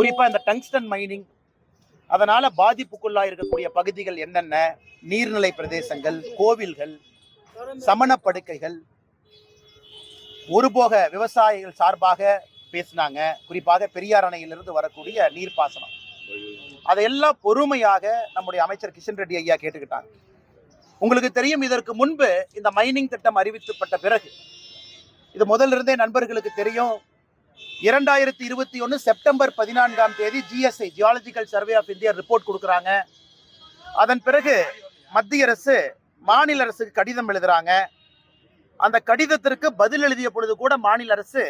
குறிப்பா இந்த tungsten mining அதனால பாதிப்புக்குள்ளா இருக்கக்கூடிய பகுதிகள் என்னென்ன, நீர்நிலை பிரதேசங்கள், கோவில்கள், சமணப்படுக்கைகள், ஒருபோக விவசாயிகள் சார்பாக பேசினாங்க. குறிப்பாக பெரியார் அணையிலிருந்து வரக்கூடிய நீர்ப்பாசனம் அதையெல்லாம் பொறுமையாக நம்முடைய அமைச்சர் கிஷன் ரெட்டி ஐயா கேட்டுக்கிட்டாங்க. உங்களுக்கு தெரியும், இதற்கு முன்பு இந்த மைனிங் திட்டம் அறிவிக்கப்பட்ட பிறகு, இது முதல்ல இருந்தே நண்பர்களுக்கு தெரியும், 2021 September 14 GSI geological survey of India report கொடுக்குறாங்க. அதன் பிறகு மத்திய அரசு மாநில அரசுக்கு கடிதம் எழுதுறாங்க. அந்த கடிதத்திற்கு பதில் எழுதிய பொழுது கூட மாநில அரசு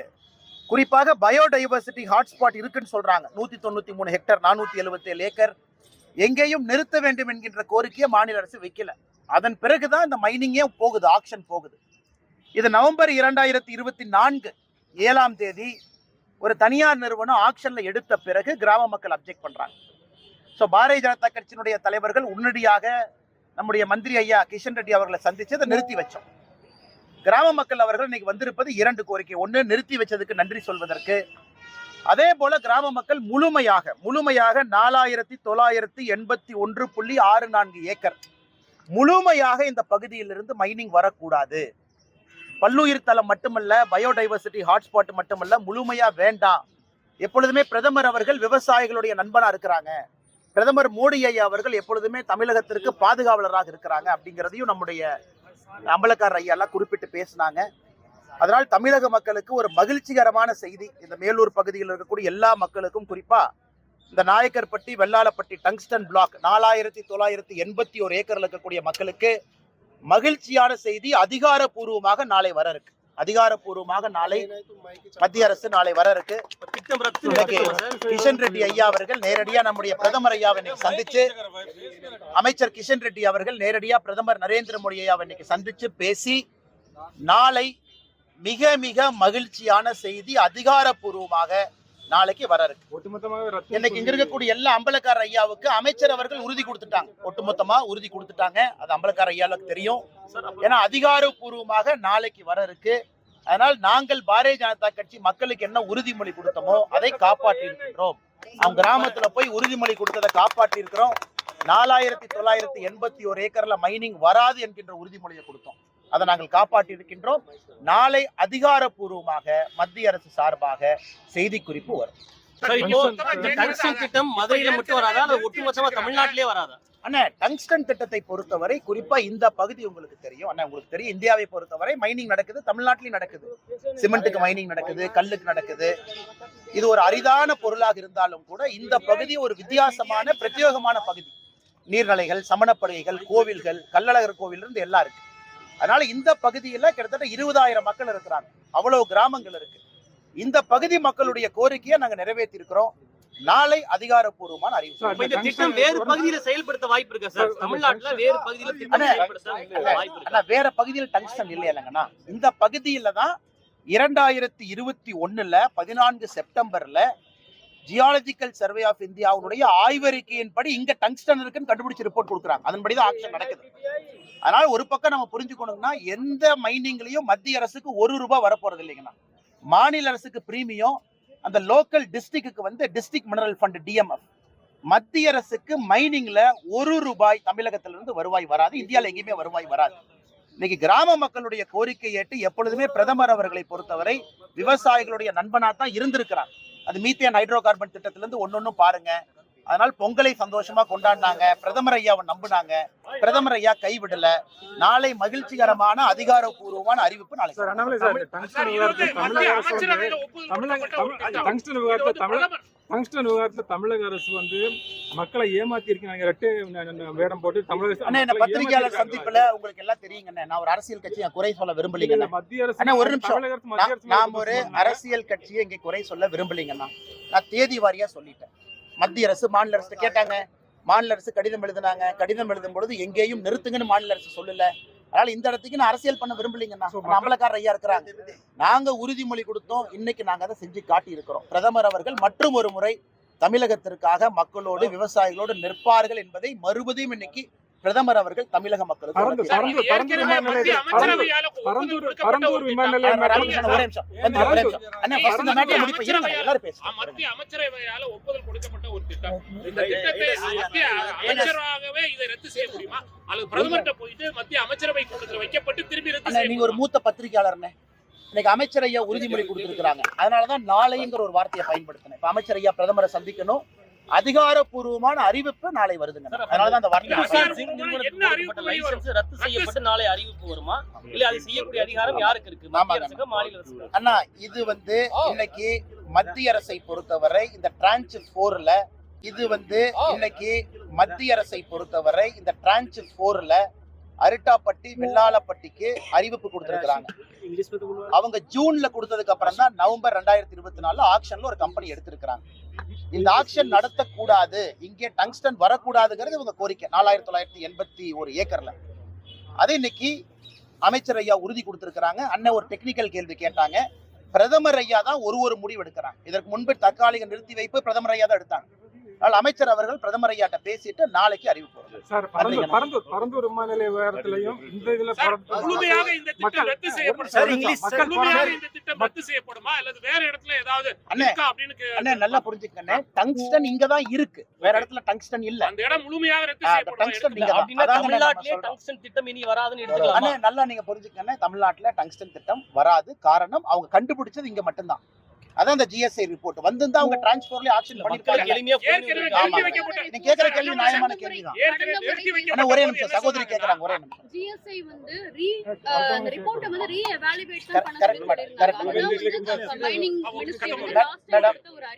குறிப்பாக பயோடைவர்சிட்டி ஹாட்ஸ்பாட் இருக்குன்னு சொல்றாங்க. 193 ஹெக்டர் 477 ஏக்கர் எங்கேயும் நிறுத்த வேண்டும் என்கின்ற கோரிக்கையை மாநில அரசு வைக்கல. அதன் பிறகுதான் இந்த மைனிங்கே போகுது, ஆக்ஷன் போகுது. இது நவம்பர் 2024 7ஆம் தேதி ஒரு தனியார் நிறுவனம் ஆக்ஷன்ல எடுத்த பிறகு கிராம மக்கள் அப்ஜெக்ட் பண்றாங்க. ஸோ பாரதிய ஜனதா கட்சியினுடைய தலைவர்கள் உடனடியாக நம்முடைய மந்திரி ஐயா கிஷன் ரெட்டி அவர்களை சந்திச்சு அதை நிறுத்தி வச்சோம். கிராம மக்கள் அவர்கள் இன்னைக்கு வந்திருப்பது 2 கோரிக்கை. ஒன்று, நிறுத்தி வச்சதுக்கு நன்றி சொல்வதற்கு. அதே போல கிராம மக்கள் முழுமையாக 4981.64 ஏக்கர் முழுமையாக இந்த பகுதியிலிருந்து மைனிங் வரக்கூடாது. பல்லுயிர் தளம் மட்டுமல்ல, பயோடைவர்சிட்டி ஹாட்ஸ்பாட் மட்டுமல்ல, முழுமையா வேண்டாம். எப்பொழுதுமே பிரதமர் அவர்கள் விவசாயிகளுடைய நண்பனா இருக்கிறாங்க. பிரதமர் மோடி ஐயா அவர்கள் எப்பொழுதுமே தமிழகத்திற்கு பாதுகாவலராக இருக்கிறாங்க அப்படிங்கிறதையும் நம்முடைய அம்பலக்காரர் ஐயா எல்லாம் குறிப்பிட்டு பேசினாங்க. அதனால் தமிழக மக்களுக்கு ஒரு மகிழ்ச்சிகரமான செய்தி. இந்த மேலூர் பகுதியில் இருக்கக்கூடிய எல்லா மக்களுக்கும், குறிப்பா இந்த நாயக்கர்பட்டி, வெள்ளாளப்பட்டி டங்ஸ்டன் பிளாக் 4981 ஏக்கர்ல இருக்கக்கூடிய மக்களுக்கு மகிழ்ச்சியான செய்தி. அதிகாரப்பூர்வமாக நாளை வர இருக்கு. அதிகாரப்பூர்வமாக நாளை மத்திய அரசு நாளை வர இருக்கு. கிஷன் ரெட்டி ஐயா அவர்கள் நேரடியா நம்முடைய பிரதமர் ஐயாவை சந்திச்சு, அமைச்சர் கிஷன் ரெட்டி அவர்கள் நேரடியா பிரதமர் நரேந்திர மோடி ஐயாவை சந்திச்சு பேசி, நாளை மிக மிக மகிழ்ச்சியான செய்தி அதிகாரப்பூர்வமாக நாளைக்கு வர இருக்கு. இன்னைக்கு இங்க இருக்கக்கூடிய எல்லா அம்பலக்கார ஐயாவுக்கு அமைச்சர் அவர்கள் உறுதி கொடுத்துட்டாங்க. ஒட்டுமொத்தமா உறுதி கொடுத்துட்டாங்க. அது அம்பலக்கார ஐயாவுக்கு தெரியும். ஏன்னா அதிகாரப்பூர்வமாக நாளைக்கு வர இருக்கு. அதனால் நாங்கள் பாரதிய ஜனதா கட்சி மக்களுக்கு என்ன உறுதிமொழி கொடுத்தோமோ அதை காப்பாற்றி இருக்கின்றோம். அவங்க கிராமத்துல போய் உறுதிமொழி கொடுத்ததை காப்பாற்றி இருக்கிறோம். 4981 ஏக்கர்ல மைனிங் வராது என்கின்ற உறுதிமொழியை கொடுத்தோம். அதை நாங்கள் காப்பாற்றி இருக்கின்றோம். நாளை அதிகாரப்பூர்வமாக மத்திய அரசு சார்பாக செய்தி குறிப்பு வரும். திட்டம் மதுரையில மட்டும் வராதா, ஒட்டுமொத்தமா தமிழ்நாட்டிலே வராதா? அண்ணா, டங்ஸ்டன் திட்டத்தை பொறுத்தவரை குறிப்பா இந்த பகுதி உங்களுக்கு தெரியும். அண்ணா, உங்களுக்கு தெரியும், இந்தியாவை பொறுத்தவரை மைனிங் நடக்குது, தமிழ்நாட்டிலையும் நடக்குது. சிமெண்ட்டுக்கு மைனிங் நடக்குது, கல்லுக்கு நடக்குது. இது ஒரு அரிதான பொருளாக இருந்தாலும் கூட இந்த பகுதி ஒரு வித்தியாசமான பிரத்யேகமான பகுதி. நீர்நிலைகள், சமணப்படுகைகள், கோவில்கள், கள்ளழகர் கோவில் இருந்து எல்லாம் இருக்கு. அதனால இந்த பகுதியில கிட்டத்தட்ட 20,000 மக்கள் இருக்கிறாங்க. அவ்வளவு கிராமங்கள் இருக்கு. இந்த பகுதி மக்களுடைய கோரிக்கையை நாங்க நிறைவேற்றி இருக்கிறோம். நாளை அதிகாரப்பூர்வமான அறிவிப்பு. இந்த திட்டம் வேறு பகுதியில செயல்படுத்த வாய்ப்பு இருக்கு சார்? தமிழ்நாட்டுல வேறு பகுதியில வேற பகுதியில் டங்ஸ்டன் இல்லையாங்கண்ணா. இந்த பகுதியில தான் 2021 14 செப்டம்பர்ல ஜியாலஜிக்கல் சர்வே ஆஃப் இந்தியாவுடைய ஆய்வறிக்கையின்படி இங்க டங்ஸ்டன் இருக்குன்னு கண்டுபிடிச்சு ரிப்போர்ட் கொடுக்குறாங்க. அதன்படிதான் ஆக்ஷன் நடக்குது. அதனால ஒரு பக்கம் நம்ம புரிஞ்சுக்கணும்னா, எந்த மைனிங்லயும் மத்திய அரசுக்கு ₹1 வரப்போறது இல்லைங்கண்ணா. மாநில அரசுக்கு பிரீமியம், அந்த லோக்கல் டிஸ்ட்ரிக்ட்டுக்கு வந்து டிஸ்ட்ரிக்ட் மினரல் ஃபண்ட் DMF. மத்திய அரசுக்கு மைனிங்ல ₹1 தமிழகத்திலிருந்து வருவாய் வராது. இந்தியாவில் எங்கேயுமே வருவாய் வராது. இன்னைக்கு கிராம மக்களுடைய கோரிக்கை ஏற்று எப்பொழுதுமே பிரதமர் அவர்களை பொறுத்தவரை விவசாயிகளுடைய நண்பனா தான் இருந்திருக்கிறார். அது மீத்தேன் ஹைட்ரோ கார்பன் திட்டத்திலிருந்து ஒன்னொன்னும் பாருங்க. அதனால் பொங்கலை சந்தோஷமா கொண்டாடினாங்க. பிரதமர் ஐயாவை நம்பினாங்க. பிரதமர் ஐயா கைவிடல. நாளை மகிழ்ச்சிகரமான அதிகாரப்பூர்வமான அறிவிப்பு நாளை. டங்ஸ்டன் விவகாரத்தில் தமிழக அரசு வந்து மக்களை ஏமாத்தி இருக்காங்க. வேடம் போட்டு தமிழக பத்திரிகையாளர் சந்திப்புல உங்களுக்கு எல்லாம் தெரியுங்க. நான் ஒரு அரசியல் கட்சியை குறை சொல்ல விரும்பலீங்க. மத்திய அரசு ஒரு நிமிஷம், நாம் ஒரு அரசியல் கட்சியை இங்க குறை சொல்ல விரும்பலீங்கன்னா, நான் தேதி வாரியா சொல்லிட்டேன். மத்திய அரசு மாநில அரசு கேட்டாங்க, மாநில அரசு கடிதம் எழுதினாங்க. கடிதம் எழுதும் பொழுது எங்கேயும் நிறுத்துங்கன்னு மாநில அரசு சொல்லல. அதனால இந்த இடத்துக்கு நான் அரசியல் பண்ண விரும்பலீங்கன்னா, அம்பலக்காரர் ஐயா இருக்கிறாங்க. நாங்க உறுதிமொழி கொடுத்தோம். இன்னைக்கு நாங்க அதை செஞ்சு காட்டி இருக்கிறோம். பிரதமர் அவர்கள் மற்றும் ஒரு முறை தமிழகத்திற்காக மக்களோடு விவசாயிகளோடு நிற்பார்கள் என்பதை மறுபடியும் இன்னைக்கு பிரதமர் அவர்கள் தமிழக மக்களுக்கு பரந்தூர் உணர்த்தினார். பரந்தூர் பரந்தூர் விமான நிலையத்தில் பரந்தூர் விமான நிலையம் ராமகிருஷ்ணன் ஒரே நிமிஷம். ஒரே நிமிஷம். அண்ணா, first இந்த matter முடிப்போம். இருங்க, எல்லாரும் பேசுங்க. மத்திய அமைச்சரவையால ஒப்புதல் கொடுக்கப்பட்ட ஒரு திட்டம். இந்த திட்டத்தை மத்திய அமைச்சராகவே இதை ரத்து செய்ய முடியுமா அல்லது பிரதமர்கிட்ட போயிட்டு மத்திய அமைச்சரவை கூட்டத்தில் வைக்கப்பட்டு திரும்பி ரத்து அண்ணா, செய்ய நீங்க ஒரு மூத்த பத்திரிகையாளர்னே. இன்னைக்கு அமைச்சர் ஐயா உறுதிமொழி கொடுத்திருக்காங்க. அதனாலதான் நாளைங்கிற ஒரு வார்த்தையை பயன்படுத்தினேன். இப்ப அமைச்சர் ஐயா பிரதமரை சந்திக்கணும், அதிகாரப்பூர்வமான அறிவிப்பு நாளை வருதுங்க. அதனாலதான் அந்த வார்த்தை ரத்து செய்யப்பட்டு நாளை அறிவிப்பு வருமா இல்ல அதை செய்யக்கூடிய அதிகாரம் யாருக்கு இருக்கு? மத்திய அரசுக்கு, மாநில அரசுக்கு? அண்ணா, இது இன்னைக்கு மத்திய அரசை பொறுத்தவரை இந்த டிரான்ச் 4ல இன்னைக்கு மத்திய அரசை பொறுத்தவரை இந்த டிரான்ச் 4ல அரிட்டாப்பட்டி வெள்ளாளப்பட்டிக்கு அறிவிப்பு கொடுத்திருக்காங்க. அவங்க ஜூன்ல கொடுத்ததுக்கு அப்புறம் தான் நவம்பர் 2024 ஆக்ஷன்ல ஒரு கம்பெனி எடுத்திருக்காங்க. இந்த ஆக்ஷன் நடத்தக்கூடாது, இங்கே டங்ஸ்டன் வரக்கூடாதுங்கிறது இவங்க கோரிக்கை. 4981 ஏக்கர்ல அது இன்னைக்கு அமைச்சர் ஐயா உறுதி கொடுத்திருக்கிறாங்க. அண்ணன் ஒரு டெக்னிக்கல் கேள்வி கேட்டாங்க. பிரதமர் ஐயா தான் ஒரு முடிவு எடுக்கிறாங்க. இதற்கு முன்பு தற்காலிக நிறுத்தி வைப்பு பிரதமர் ஐயா தான் எடுத்தாங்க. அதனால அமைச்சர் அவர்கள் பிரதமர் ஐயாட்ட பேசிட்டு நாளைக்கு அறிவிப்பு. சார், பரந்தூர் விமான நிலைய விவரத்திலையும் இந்த இதுல முழுமையாக இந்த திட்டம் ரத்து செய்யப்படுமா அல்லது வேற இடத்துல ஏதாவது இருக்கா அப்படின்னு அண்ணே நல்லா புரிஞ்சுக்கண்ணே. டங்ஸ்டன் இங்க தான் இருக்கு, வேற இடத்துல டங்ஸ்டன் இல்ல. அந்த இடம் முழுமையாக ரத்து டங்ஸ்டன் செய்யப்படுமா? இங்க தான். தமிழ்நாட்டிலே டங்ஸ்டன் திட்டம் இனி வராதுன்னு எடுத்துக்கலாம். அண்ணே நல்லா நீங்க புரிஞ்சுக்கண்ணே. தமிழ்நாட்டுல டங்ஸ்டன் திட்டம் வராது. காரணம் அவங்க கண்டுபிடிச்சது இங்க மட்டும்தான். அதான் அந்த GSI ரிப்போர்ட் வந்திருந்தா அவங்க டிரான்ஸ்போர்ட்ல ஆக்ஷன் பண்ணிருக்காங்க. எளிமையா நீங்க கேக்குற கேள்வி நியாயமான கேள்விதான். ஒரே நிமிஷம் சகோதரி கேக்குறாங்க. ஒரே நிமிஷம். GSI வந்து அந்த ரிப்போர்ட்ட வந்து ரீஎவாலுவேட் பண்ண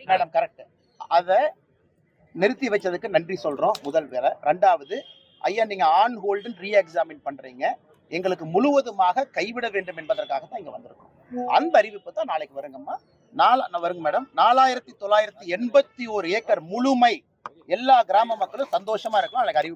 மேடம் கரெக்ட். அத நிறுத்தி வச்சதுக்கு நன்றி சொல்றோம். முதல் வேலை. ரெண்டாவது, ஐயா நீங்க ஆன் ஹோல்டு ரீ எக்ஸாமின் பண்றீங்க, எங்களுக்கு முழுவதுமாக கைவிட வேண்டும் என்பதற்காக தான் இங்க வந்திருக்கோம். அந்த அறிவிப்பு தான் நாளைக்கு வருங்கம்மா. வருங்க மேடம். 4981 ஏக்கர் முழுமை எல்லா கிராம மக்களும் சந்தோஷமா இருக்கலாம். நாளைக்கு அறிவிப்பு